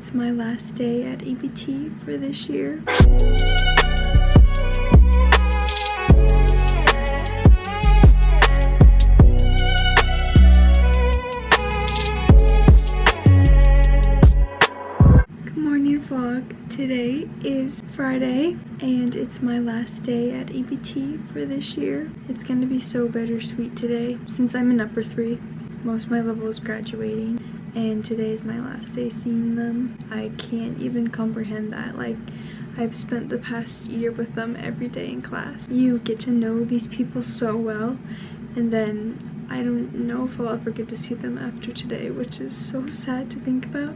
it's my last day at ABT for this year. Good morning vlog. Today is Friday and it's my last day at ABT for this year. It's gonna be so bittersweet today since I'm in upper 3. Most of my level is graduating and today is my last day seeing them. I can't even comprehend that. Like, I've spent the past year with them every day in class. You get to know these people so well, and then I don't know if I'll ever get to see them after today, which is so sad to think about.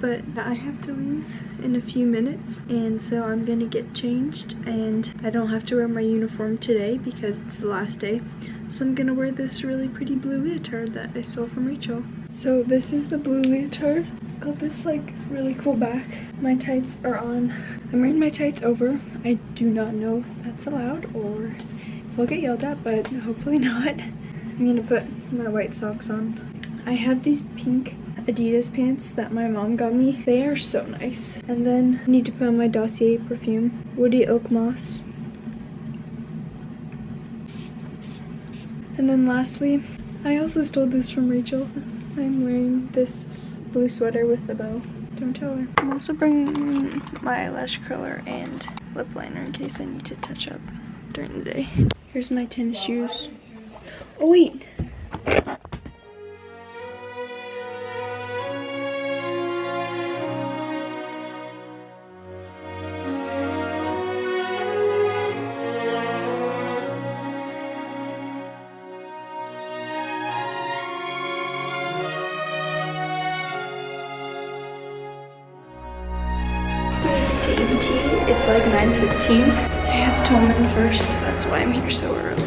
But I have to leave in a few minutes, and so I'm gonna get changed, and I don't have to wear my uniform today because it's the last day. So I'm gonna wear this really pretty blue leotard that I stole from Rachel. So this is the blue leotard. It's got this like really cool back. My tights are on. I'm wearing my tights over. I do not know if that's allowed or if I'll get yelled at, but hopefully not. I'm gonna put my white socks on. I have these pink Adidas pants that my mom got me. They are so nice. And then I need to put on my Dossier perfume. Woody Oak Moss. And then lastly, I also stole this from Rachel. I'm wearing this blue sweater with a bow. Don't tell her. I'm also bringing my eyelash curler and lip liner in case I need to touch up during the day. Here's my tennis shoes. Oh wait! It's like 9:15. I have Tolman first, that's why I'm here so early.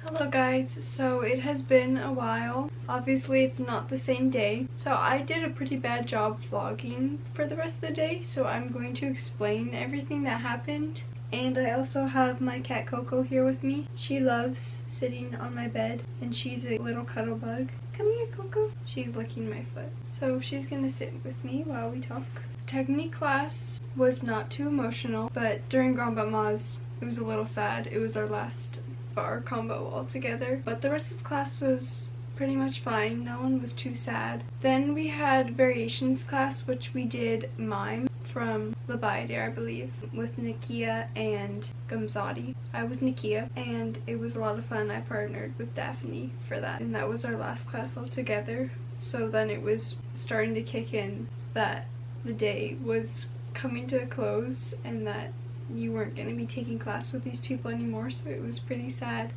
Hello guys, so it has been a while. Obviously it's not the same day, so I did a pretty bad job vlogging for the rest of the day, so I'm going to explain everything that happened. And I also have my cat Coco here with me. She loves sitting on my bed and she's a little cuddle bug. Come here, Coco. She's licking my foot, so she's gonna sit with me while we talk. Technique class was not too emotional, but during Grand Bamaz it was a little sad. It was our last bar combo altogether, but the rest of class was pretty much fine. No one was too sad. Then we had variations class, which we did mime from Ballet, I believe, with Nakia and Gamzati. I was Nakia and it was a lot of fun. I partnered with Daphne for that, and that was our last class altogether. So then it was starting to kick in that the day was coming to a close and that you weren't going to be taking class with these people anymore, so it was pretty sad.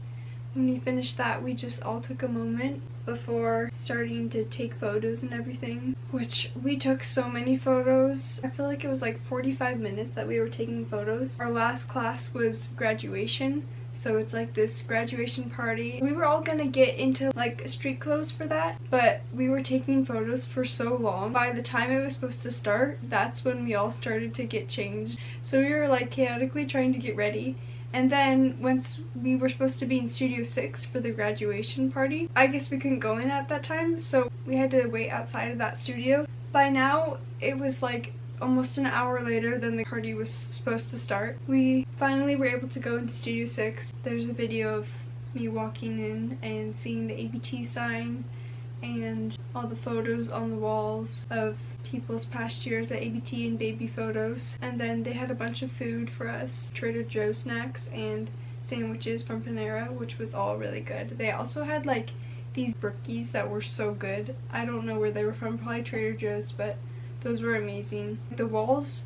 When we finished that, we just all took a moment before starting to take photos and everything, which we took so many photos. I feel like it was like 45 minutes that we were taking photos. Our last class was graduation, so it's like this graduation party. We were all gonna get into like street clothes for that, but we were taking photos for so long. By the time it was supposed to start, that's when we all started to get changed. So we were like chaotically trying to get ready. And then once we were supposed to be in Studio 6 for the graduation party, I guess we couldn't go in at that time, so we had to wait outside of that studio. By now, it was like almost an hour later than the party was supposed to start. We finally were able to go into Studio 6. There's a video of me walking in and seeing the ABT sign and all the photos on the walls of people's past years at ABT and baby photos. And then they had a bunch of food for us, Trader Joe's snacks and sandwiches from Panera, which was all really good. They also had like these brookies that were so good. I don't know where they were from, probably Trader Joe's, but Those were amazing. The walls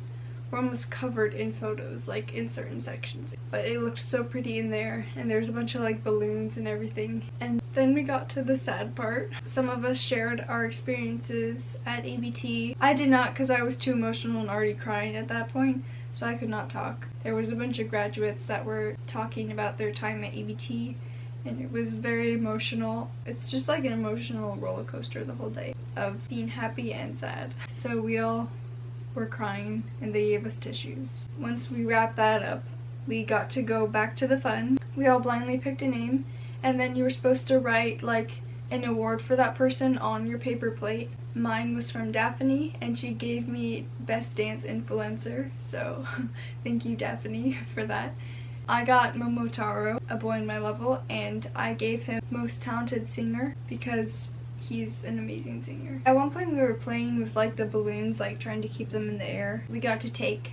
were almost covered in photos, like in certain sections, but it looked so pretty in there, and there's a bunch of like balloons and everything. And then we got to the sad part. Some of us shared our experiences at ABT. I did not, because I was too emotional and already crying at that point, so I could not talk. There was a bunch of graduates that were talking about their time at ABT, and it was very emotional. It's just like an emotional roller coaster the whole day of being happy and sad. So we all were crying, and they gave us tissues. Once we wrapped that up, we got to go back to the fun. We all blindly picked a name, and then you were supposed to write like an award for that person on your paper plate. Mine was from Daphne, and she gave me Best Dance Influencer, so thank you, Daphne, for that. I got Momotaro, a boy in my level, and I gave him Most Talented Singer because he's an amazing singer. At one point we were playing with like the balloons, like trying to keep them in the air. We got to take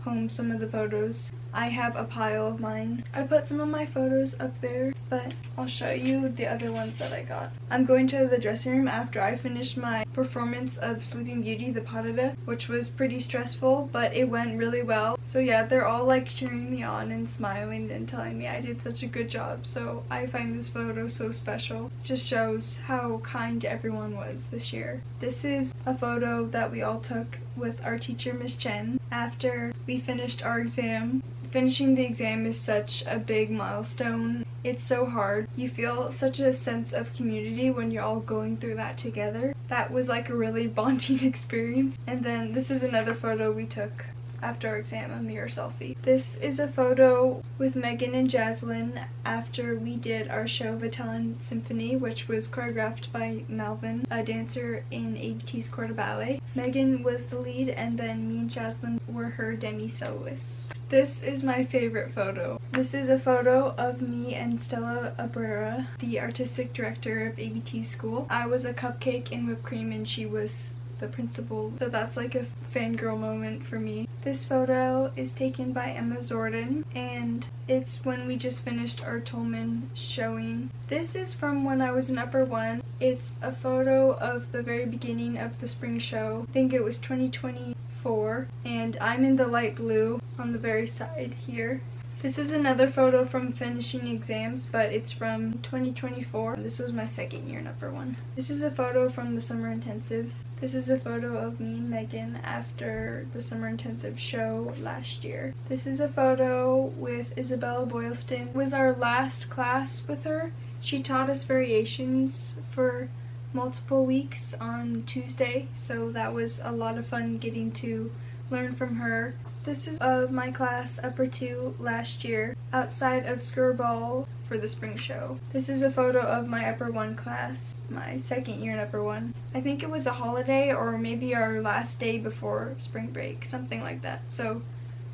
home some of the photos. I have a pile of mine. I put some of my photos up there, but I'll show you the other ones that I got. I'm going to the dressing room after I finished my performance of Sleeping Beauty, the pas de deux, which was pretty stressful, but it went really well. So yeah, they're all like cheering me on and smiling and telling me I did such a good job. So I find this photo so special. It just shows how kind everyone was this year. This is a photo that we all took with our teacher, Miss Chen, after we finished our exam. Finishing the exam is such a big milestone. It's so hard. You feel such a sense of community when you're all going through that together. That was like a really bonding experience. And then this is another photo we took after our exam, a mirror selfie. This is a photo with Megan and Jaslyn after we did our show Vitelin Symphony, which was choreographed by Malvin, a dancer in ABT's Corps de Ballet. Megan was the lead, and then me and Jaslyn were her demi-soloists. This is my favorite photo. This is a photo of me and Stella Abrera, the artistic director of ABT school. I was a cupcake in whipped cream and she was the principal, so that's like a fangirl moment for me. This photo is taken by Emma Zordon, and it's when we just finished our Tolman showing. This is from when I was in upper one. It's a photo of the very beginning of the spring show. I think it was 2024, and I'm in the light blue on the very side here. This is another photo from finishing exams, but it's from 2024. This was my second year in upper one. This is a photo from the summer intensive. This is a photo of me and Megan after the summer intensive show last year. This is a photo with Isabella Boylston. It was our last class with her. She taught us variations for multiple weeks on Tuesday, so that was a lot of fun getting to learn from her. This is of my class, upper 2, last year, outside of Skirball for the spring show. This is a photo of my upper 1 class, my second year in upper 1. I think it was a holiday or maybe our last day before spring break, something like that. So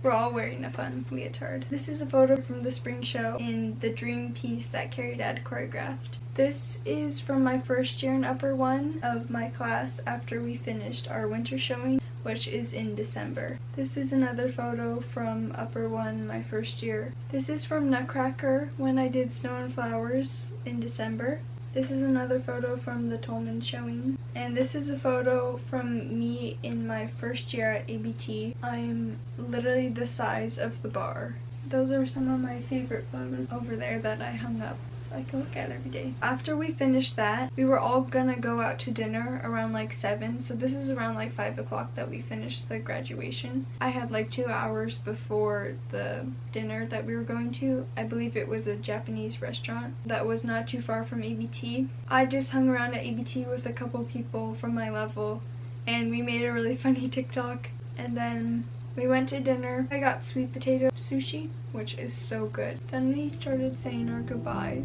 we're all wearing a fun leotard. This is a photo from the spring show in the dream piece that Carrie Dad choreographed. This is from my first year in upper 1 of my class after we finished our winter showing, which is in December. This is another photo from upper 1, my first year. This is from Nutcracker when I did Snow and Flowers in December. This is another photo from the Tolman showing. And this is a photo from me in my first year at ABT. I am literally the size of the bar. Those are some of my favorite photos over there that I hung up so I can look at every day. After we finished that, we were all gonna go out to dinner around like 7, so this is around like 5 o'clock that we finished the graduation. I had like 2 hours before the dinner that we were going to. I believe it was a Japanese restaurant that was not too far from ABT. I just hung around at ABT with a couple people from my level, and we made a really funny TikTok, and then we went to dinner. I got sweet potato sushi, which is so good. Then we started saying our goodbyes,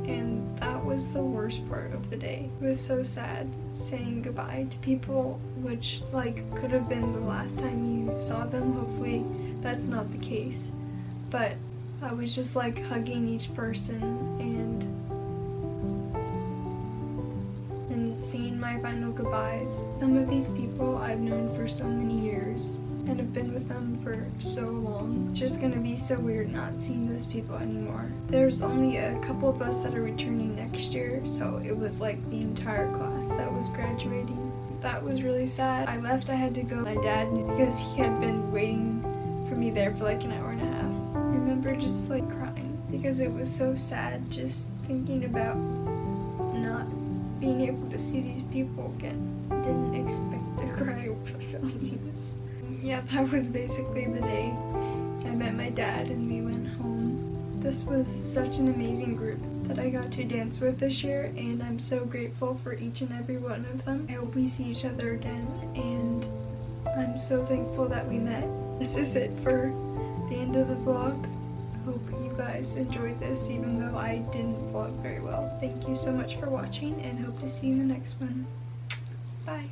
and that was the worst part of the day. It was so sad saying goodbye to people, which like could have been the last time you saw them. Hopefully that's not the case. But I was just like hugging each person and seeing my final goodbyes. Some of these people I've known for so many years and have been with them for so long. It's just gonna be so weird not seeing those people anymore. There's only a couple of us that are returning next year, so it was like the entire class that was graduating. that was really sad. I left, I had to go with my dad because he had been waiting for me there for like an hour and a half. I remember just like crying because it was so sad just thinking about not being able to see these people again. Didn't expect to cry over filming this. Yeah, that was basically the day I met my dad and we went home. This was such an amazing group that I got to dance with this year, and I'm so grateful for each and every one of them. I hope we see each other again, and I'm so thankful that we met. This is it for the end of the vlog. I hope you guys enjoyed this, even though I didn't vlog very well. Thank you so much for watching, and hope to see you in the next one. Bye.